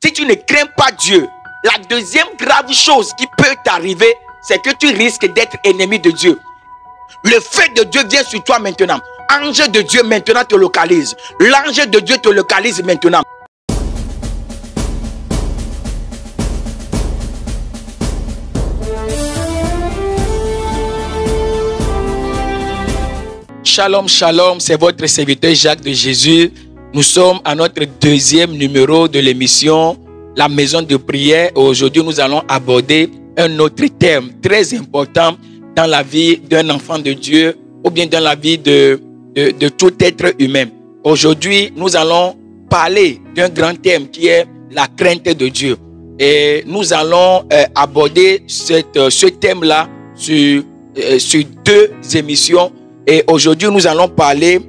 Si tu ne crains pas Dieu, la deuxième grave chose qui peut t'arriver, c'est que tu risques d'être ennemi de Dieu. Le feu de Dieu vient sur toi maintenant. Ange de Dieu maintenant te localise. L'ange de Dieu te localise maintenant. Shalom, shalom, c'est votre serviteur Jacques de Jésus. Nous sommes à notre deuxième numéro de l'émission La Maison de Prière. Aujourd'hui, nous allons aborder un autre thème très important dans la vie d'un enfant de Dieu ou bien dans la vie de tout être humain. Aujourd'hui, nous allons parler d'un grand thème qui est la crainte de Dieu. Et nous allons aborder ce thème-là sur deux émissions. Et aujourd'hui, nous allons parler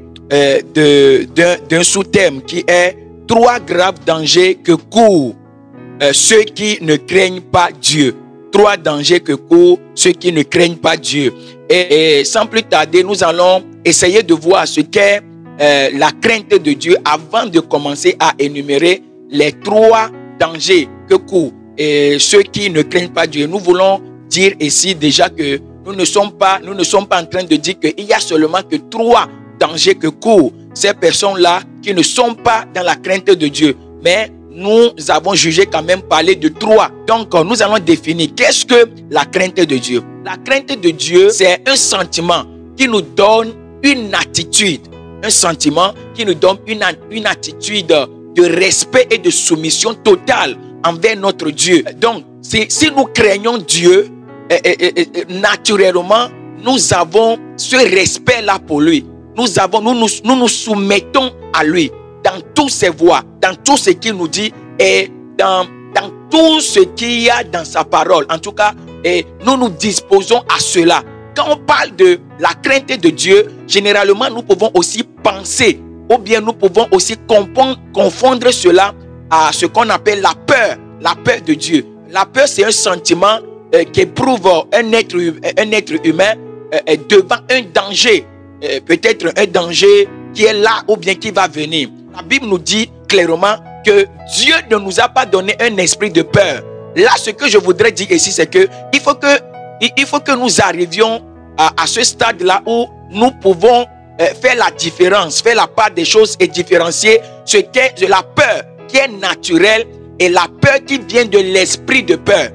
d'un sous-thème qui est « Trois graves dangers que courent ceux qui ne craignent pas Dieu ». Trois dangers que courent ceux qui ne craignent pas Dieu. Et sans plus tarder, nous allons essayer de voir ce qu'est la crainte de Dieu avant de commencer à énumérer les trois dangers que courent ceux qui ne craignent pas Dieu. Nous voulons dire ici déjà que nous ne sommes pas en train de dire qu'il y a seulement que trois dangers que courent ces personnes-là qui ne sont pas dans la crainte de Dieu. Mais nous avons jugé quand même parler de trois. Donc, nous allons définir qu'est-ce que la crainte de Dieu. La crainte de Dieu, c'est un sentiment qui nous donne une attitude. Un sentiment qui nous donne une attitude de respect et de soumission totale envers notre Dieu. Donc, si nous craignons Dieu, naturellement, nous avons ce respect-là pour lui. Nous nous soumettons à lui dans toutes ses voies, dans tout ce qu'il nous dit et dans tout ce qu'il y a dans sa parole. En tout cas, nous nous disposons à cela. Quand on parle de la crainte de Dieu, généralement, nous pouvons aussi penser ou bien nous pouvons aussi confondre cela à ce qu'on appelle la peur de Dieu. La peur, c'est un sentiment qu'éprouve un être humain devant un danger, peut-être un danger qui est là ou bien qui va venir. La Bible nous dit clairement que Dieu ne nous a pas donné un esprit de peur. Là, ce que je voudrais dire ici, c'est que il faut que nous arrivions à ce stade-là où nous pouvons faire la différence, faire la part des choses et différencier ce qu'est la peur qui est naturelle et la peur qui vient de l'esprit de peur.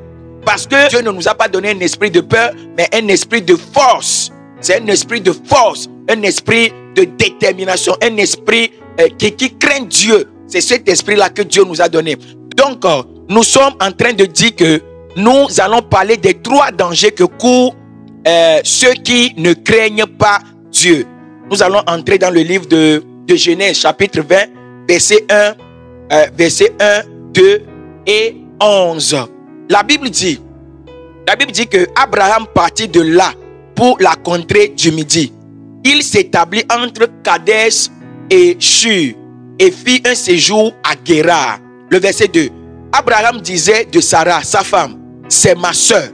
Parce que Dieu ne nous a pas donné un esprit de peur, mais un esprit de force. C'est un esprit de force, un esprit de détermination, un esprit qui craint Dieu. C'est cet esprit-là que Dieu nous a donné. Donc, nous sommes en train de dire que nous allons parler des trois dangers que courent ceux qui ne craignent pas Dieu. Nous allons entrer dans le livre de Genèse, chapitre 20, verset 1, 2 et 11. La Bible dit que Abraham partit de là pour la contrée du Midi. Il s'établit entre Kadès et Shur et fit un séjour à Guérar. Le verset 2. Abraham disait de Sarah, sa femme, c'est ma sœur.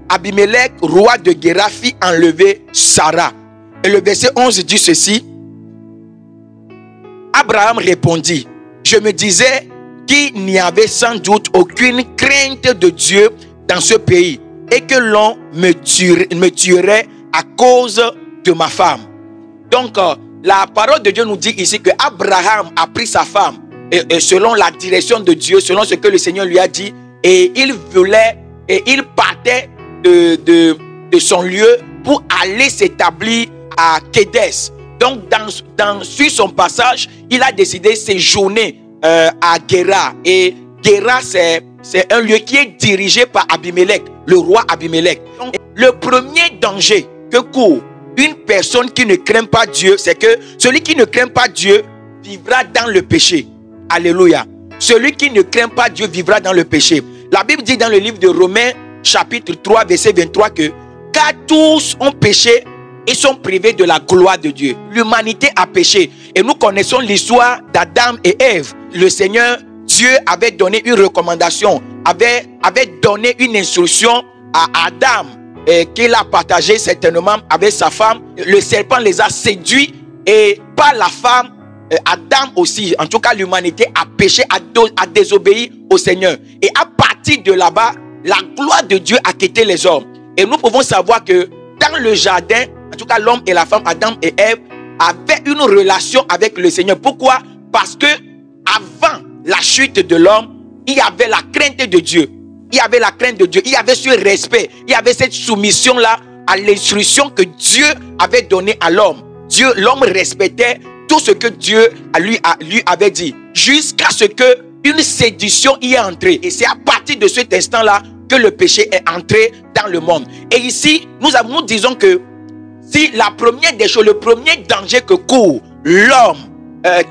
Abimelech, roi de Guérar, fit enlever Sarah. Et le verset 11 dit ceci. Abraham répondit, je me disais qu'il n'y avait sans doute aucune crainte de Dieu dans ce pays et que l'on me tuerait à cause de ma femme. Donc, la parole de Dieu nous dit ici que Abraham a pris sa femme et selon la direction de Dieu, selon ce que le Seigneur lui a dit, et il partait de son lieu pour aller s'établir à Kédès. Donc, sur son passage, il a décidé de séjourner à Guérar. Et Guérar, c'est un lieu qui est dirigé par Abimelech, le roi Abimelech. Donc, le premier danger que court une personne qui ne craint pas Dieu, c'est que celui qui ne craint pas Dieu vivra dans le péché. Alléluia. Celui qui ne craint pas Dieu vivra dans le péché. La Bible dit dans le livre de Romains, chapitre 3, verset 23 que « Car tous ont péché et sont privés de la gloire de Dieu. » L'humanité a péché. Et nous connaissons l'histoire d'Adam et Ève. Le Seigneur Dieu avait donné une recommandation, avait donné une instruction à Adam qu'il a partagé certainement avec sa femme. Le serpent les a séduits et par la femme, Adam aussi, en tout cas l'humanité a péché, a désobéi au Seigneur. Et à partir de là-bas, la gloire de Dieu a quitté les hommes. Et nous pouvons savoir que dans le jardin, en tout cas l'homme et la femme, Adam et Ève, avaient une relation avec le Seigneur. Pourquoi? Parce que avant la chute de l'homme, il y avait la crainte de Dieu. Il y avait la crainte de Dieu. Il y avait ce respect. Il y avait cette soumission-là à l'instruction que Dieu avait donnée à l'homme. L'homme respectait tout ce que Dieu lui avait dit. Jusqu'à ce que une séduction y est entrée. Et c'est à partir de cet instant-là que le péché est entré dans le monde. Et ici, nous disons que si la première des choses, le premier danger que court l'homme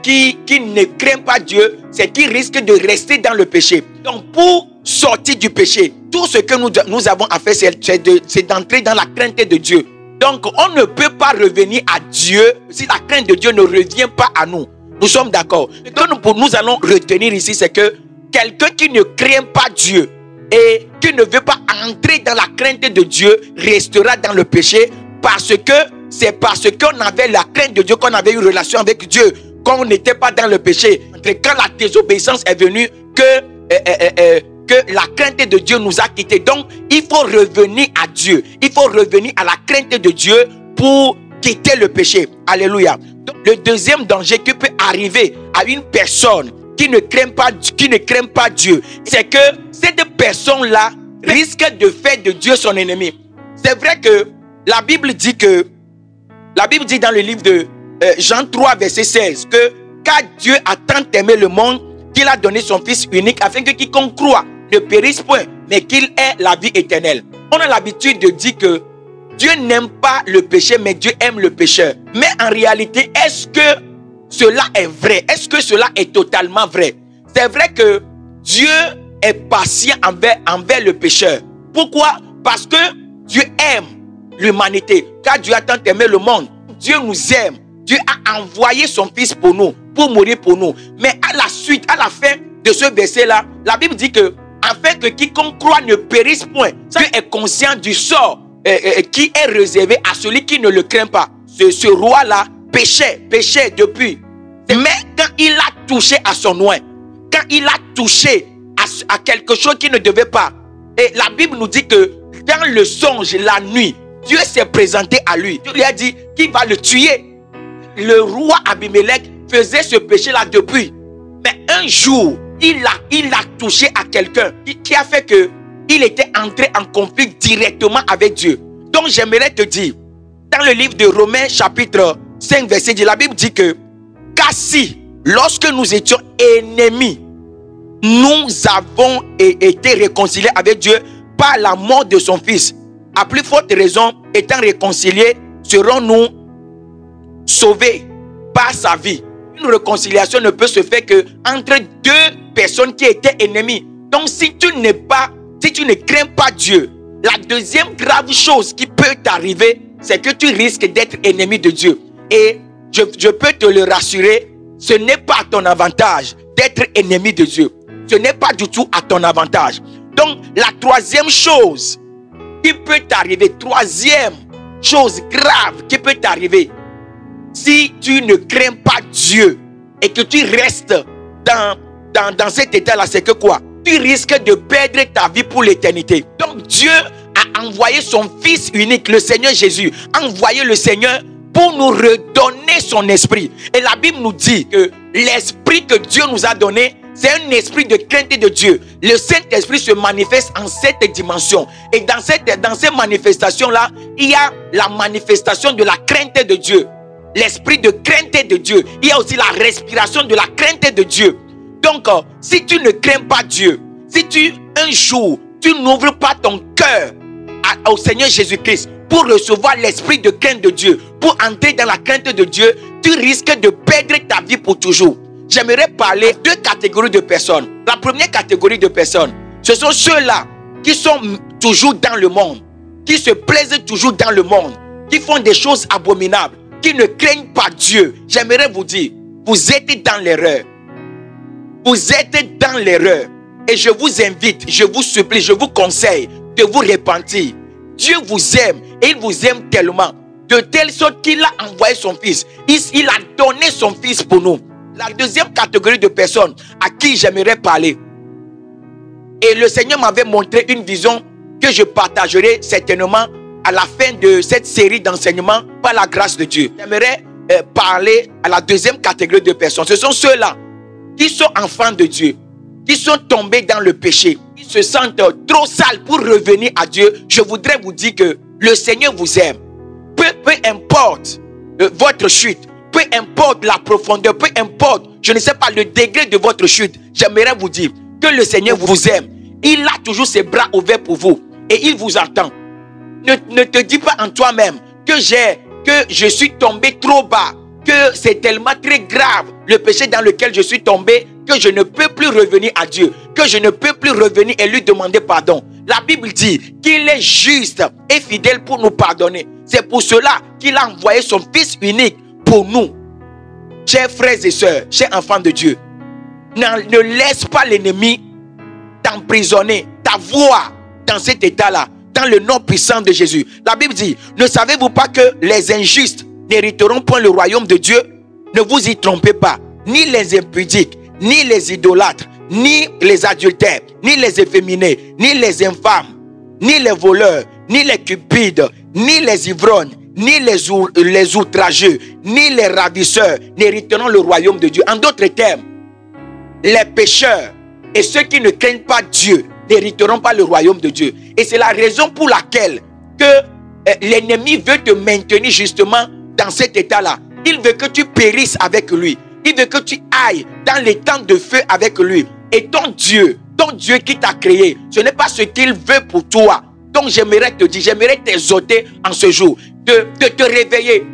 qui ne craint pas Dieu, c'est qu'il risque de rester dans le péché. Donc pour sortir du péché, tout ce que nous avons à faire, c'est d'entrer dans la crainte de Dieu. Donc on ne peut pas revenir à Dieu si la crainte de Dieu ne revient pas à nous. Nous sommes d'accord. Ce que nous allons retenir ici, c'est que quelqu'un qui ne craint pas Dieu et qui ne veut pas entrer dans la crainte de Dieu restera dans le péché, parce que c'est parce qu'on avait la crainte de Dieu qu'on avait une relation avec Dieu, qu'on n'était pas dans le péché. Quand la désobéissance est venue, que la crainte de Dieu nous a quittés. Donc, il faut revenir à Dieu. Il faut revenir à la crainte de Dieu pour quitter le péché. Alléluia. Donc, le deuxième danger qui peut arriver à une personne qui ne craint pas Dieu, c'est que cette personne-là risque de faire de Dieu son ennemi. C'est vrai que la Bible dit dans le livre de Jean 3, verset 16, que car Dieu a tant aimé le monde qu'il a donné son Fils unique afin que quiconque croit ne périsse point, mais qu'il ait la vie éternelle. On a l'habitude de dire que Dieu n'aime pas le péché, mais Dieu aime le pécheur. Mais en réalité, est-ce que cela est vrai? Est-ce que cela est totalement vrai? C'est vrai que Dieu est patient envers le pécheur. Pourquoi? Parce que Dieu aime l'humanité. Car Dieu a tant aimé le monde. Dieu nous aime. Dieu a envoyé son Fils pour nous, pour mourir pour nous. Mais à la fin de ce verset-là, la Bible dit que afin que quiconque croit ne périsse point. Dieu est conscient du sort qui est réservé à celui qui ne le craint pas. Ce roi-là péchait depuis. Mais quand il a touché à son oint, quand il a touché à quelque chose qui ne devait pas, et la Bible nous dit que dans le songe, la nuit, Dieu s'est présenté à lui. Dieu lui a dit qu'il va le tuer. Le roi Abimelech faisait ce péché-là depuis. Mais un jour, il a touché à quelqu'un qui a fait qu'il était entré en conflit directement avec Dieu. Donc j'aimerais te dire, dans le livre de Romains chapitre 5 verset 10, la Bible dit que car si, lorsque nous étions ennemis, nous avons été réconciliés avec Dieu par la mort de son Fils, à plus forte raison, étant réconciliés, serons-nous sauvés par sa vie. Une réconciliation ne peut se faire que entre deux personnes qui étaient ennemies. Donc si tu ne crains pas Dieu, la deuxième grave chose qui peut t'arriver, c'est que tu risques d'être ennemi de Dieu. Et je peux te le rassurer, ce n'est pas à ton avantage d'être ennemi de Dieu. Ce n'est pas du tout à ton avantage. Donc la troisième chose qui peut t'arriver, troisième chose grave qui peut t'arriver, si tu ne crains pas Dieu et que tu restes dans cet état-là, c'est que quoi? Tu risques de perdre ta vie pour l'éternité. Donc Dieu a envoyé son Fils unique, le Seigneur Jésus, a envoyé le Seigneur pour nous redonner son esprit. Et la Bible nous dit que l'esprit que Dieu nous a donné, c'est un esprit de crainte de Dieu. Le Saint-Esprit se manifeste en cette dimension. Et dans ces manifestations-là, il y a la manifestation de la crainte de Dieu. L'esprit de crainte de Dieu. Il y a aussi la respiration de la crainte de Dieu. Donc, si tu ne crains pas Dieu, si un jour, tu n'ouvres pas ton cœur au Seigneur Jésus-Christ pour recevoir l'esprit de crainte de Dieu, pour entrer dans la crainte de Dieu, tu risques de perdre ta vie pour toujours. J'aimerais parler de deux catégories de personnes. La première catégorie de personnes, ce sont ceux-là qui sont toujours dans le monde, qui se plaisent toujours dans le monde, qui font des choses abominables, qui ne craignent pas Dieu. J'aimerais vous dire, vous êtes dans l'erreur. Vous êtes dans l'erreur. Et je vous invite, je vous supplie, je vous conseille de vous repentir. Dieu vous aime et il vous aime tellement, de telle sorte qu'il a envoyé son Fils. Il a donné son Fils pour nous. La deuxième catégorie de personnes à qui j'aimerais parler. Et le Seigneur m'avait montré une vision que je partagerai certainement à la fin de cette série d'enseignements par la grâce de Dieu. J'aimerais parler à la deuxième catégorie de personnes. Ce sont ceux-là qui sont enfants de Dieu, qui sont tombés dans le péché, qui se sentent trop sales pour revenir à Dieu. Je voudrais vous dire que le Seigneur vous aime. Peu importe votre chute, peu importe la profondeur, peu importe, je ne sais pas, le degré de votre chute, j'aimerais vous dire que le Seigneur vous aime. Il a toujours ses bras ouverts pour vous et il vous attend. Ne te dis pas en toi-même que je suis tombé trop bas, que c'est tellement très grave le péché dans lequel je suis tombé que je ne peux plus revenir à Dieu, que je ne peux plus revenir et lui demander pardon. La Bible dit qu'il est juste et fidèle pour nous pardonner. C'est pour cela qu'il a envoyé son Fils unique pour nous. Chers frères et sœurs, chers enfants de Dieu, ne laisse pas l'ennemi t'emprisonner, t'avoir dans cet état-là, dans le nom puissant de Jésus. La Bible dit, ne savez-vous pas que les injustes n'hériteront point le royaume de Dieu? Ne vous y trompez pas, ni les impudiques, ni les idolâtres, ni les adultères, ni les efféminés, ni les infâmes, ni les voleurs, ni les cupides, ni les ivrognes, ni les outrageux, ni les ravisseurs n'hériteront le royaume de Dieu. En d'autres termes, les pécheurs et ceux qui ne craignent pas Dieu n'hériteront pas le royaume de Dieu. Et c'est la raison pour laquelle que l'ennemi veut te maintenir justement dans cet état-là. Il veut que tu périsses avec lui. Il veut que tu ailles dans les temps de feu avec lui. Et ton Dieu qui t'a créé, ce n'est pas ce qu'il veut pour toi. Donc j'aimerais te dire, j'aimerais t'exhorter en ce jour de te réveiller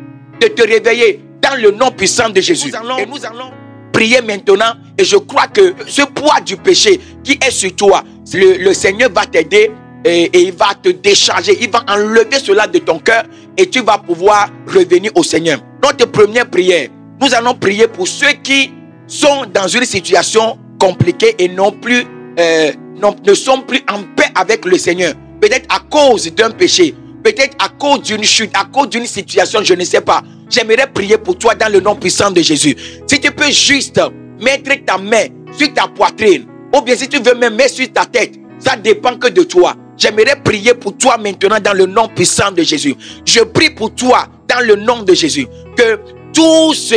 dans le nom puissant de Jésus. Nous allons prier maintenant et je crois que ce poids du péché qui est sur toi, le Seigneur va t'aider et il va te décharger, il va enlever cela de ton cœur et tu vas pouvoir revenir au Seigneur. Notre première prière, nous allons prier pour ceux qui sont dans une situation compliquée et ne sont plus en paix avec le Seigneur. Peut-être à cause d'un péché, peut-être à cause d'une chute, à cause d'une situation, je ne sais pas. J'aimerais prier pour toi dans le nom puissant de Jésus. Si tu peux juste mettre ta main sur ta poitrine, ou bien si tu veux même mettre sur ta tête, ça dépend que de toi. J'aimerais prier pour toi maintenant dans le nom puissant de Jésus. Je prie pour toi dans le nom de Jésus. Que tout ce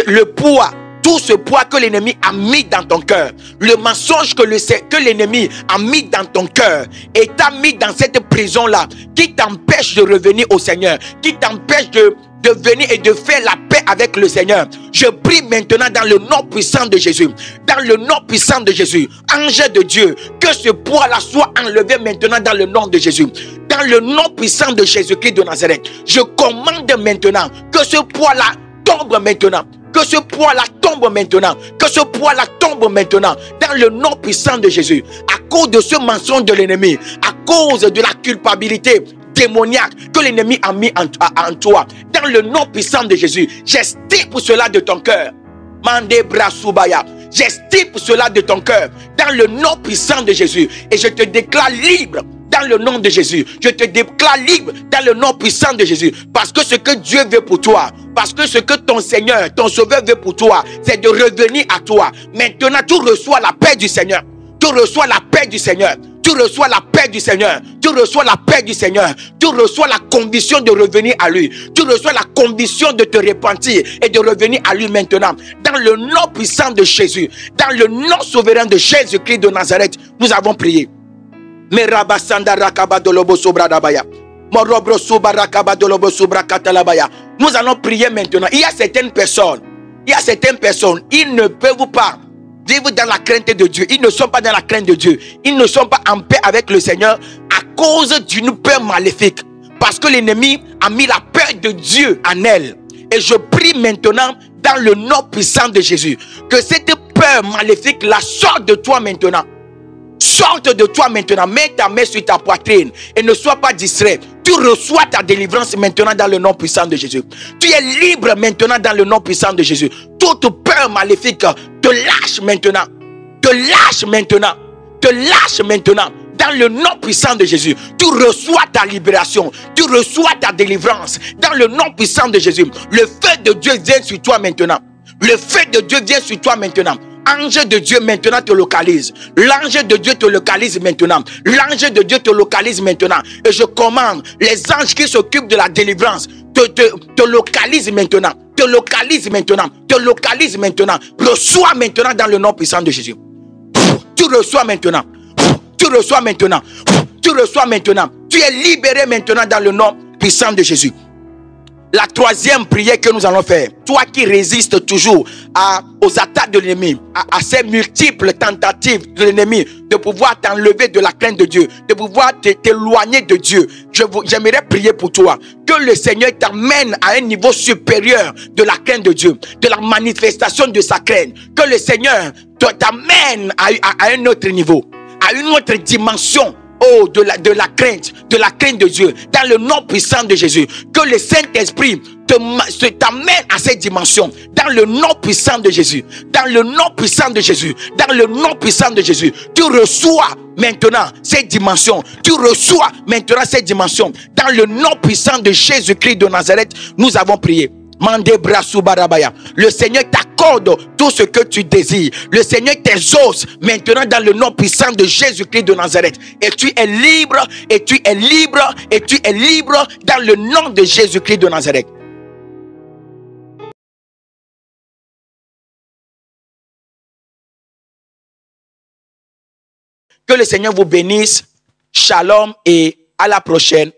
poids que l'ennemi a mis dans ton cœur, le mensonge que l'ennemi a mis dans ton cœur et t'a mis dans cette prison-là, qui t'empêche de revenir au Seigneur, qui t'empêche de venir et de faire la paix avec le Seigneur. Je prie maintenant dans le nom puissant de Jésus. Dans le nom puissant de Jésus. Ange de Dieu, que ce poids-là soit enlevé maintenant dans le nom de Jésus. Dans le nom puissant de Jésus-Christ de Nazareth. Je commande maintenant que ce poids-là tombe maintenant. Que ce poids-là tombe maintenant. Que ce poids-là tombe maintenant. Dans le nom puissant de Jésus. À cause de ce mensonge de l'ennemi. À cause de la culpabilité démoniaque que l'ennemi a mis en toi. Dans le nom puissant de Jésus. J'estime pour cela de ton cœur. Mande Brasubaya. J'estime pour cela de ton cœur. Dans le nom puissant de Jésus. Et je te déclare libre. Dans le nom de Jésus, je te déclare libre dans le nom puissant de Jésus. Parce que ce que Dieu veut pour toi, parce que ce que ton Seigneur, ton Sauveur veut pour toi, c'est de revenir à toi. Maintenant, tu reçois la paix du Seigneur. Tu reçois la paix du Seigneur. Tu reçois la paix du Seigneur. Tu reçois la paix du Seigneur. Tu reçois la conviction de revenir à lui. Tu reçois la conviction de te repentir et de revenir à lui maintenant. Dans le nom puissant de Jésus, dans le nom souverain de Jésus-Christ de Nazareth, nous avons prié. Nous allons prier maintenant. Il y a certaines personnes, ils ne peuvent pas vivre dans la crainte de Dieu. Ils ne sont pas dans la crainte de Dieu. Ils ne sont pas en paix avec le Seigneur à cause d'une peur maléfique. Parce que l'ennemi a mis la peur de Dieu en elle. Et je prie maintenant dans le nom puissant de Jésus que cette peur maléfique la sorte de toi maintenant. Sorte de toi maintenant, mets ta main sur ta poitrine et ne sois pas distrait. Tu reçois ta délivrance maintenant dans le nom puissant de Jésus. Tu es libre maintenant dans le nom puissant de Jésus. Toute peur maléfique te lâche maintenant. Te lâche maintenant. Te lâche maintenant. Dans le nom puissant de Jésus, tu reçois ta libération. Tu reçois ta délivrance. Dans le nom puissant de Jésus, le feu de Dieu vient sur toi maintenant. Le feu de Dieu vient sur toi maintenant. Ange de Dieu maintenant te localise. L'ange de Dieu te localise maintenant. L'ange de Dieu te localise maintenant. Et je commande les anges qui s'occupent de la délivrance te localisent maintenant. Te localise maintenant. Te localise maintenant. Reçois maintenant dans le nom puissant de Jésus. Tu reçois maintenant. Tu reçois maintenant. Tu reçois maintenant. Tu es libéré maintenant dans le nom puissant de Jésus. La troisième prière que nous allons faire, toi qui résistes toujours aux attaques de l'ennemi, à ces multiples tentatives de l'ennemi de pouvoir t'enlever de la crainte de Dieu, de pouvoir t'éloigner de Dieu, j'aimerais prier pour toi, que le Seigneur t'amène à un niveau supérieur de la crainte de Dieu, de la manifestation de sa crainte, que le Seigneur t'amène à un autre niveau, à une autre dimension. Oh, de la crainte de Dieu, dans le nom puissant de Jésus, que le Saint-Esprit t'amène à cette dimension, dans le nom puissant de Jésus, dans le nom puissant de Jésus, dans le nom puissant de Jésus. Tu reçois maintenant cette dimension, tu reçois maintenant cette dimension, dans le nom puissant de Jésus-Christ de Nazareth. Nous avons prié. Le Seigneur t'accorde tout ce que tu désires. Le Seigneur t'exauce maintenant dans le nom puissant de Jésus-Christ de Nazareth. Et tu es libre, et tu es libre, et tu es libre dans le nom de Jésus-Christ de Nazareth. Que le Seigneur vous bénisse. Shalom et à la prochaine.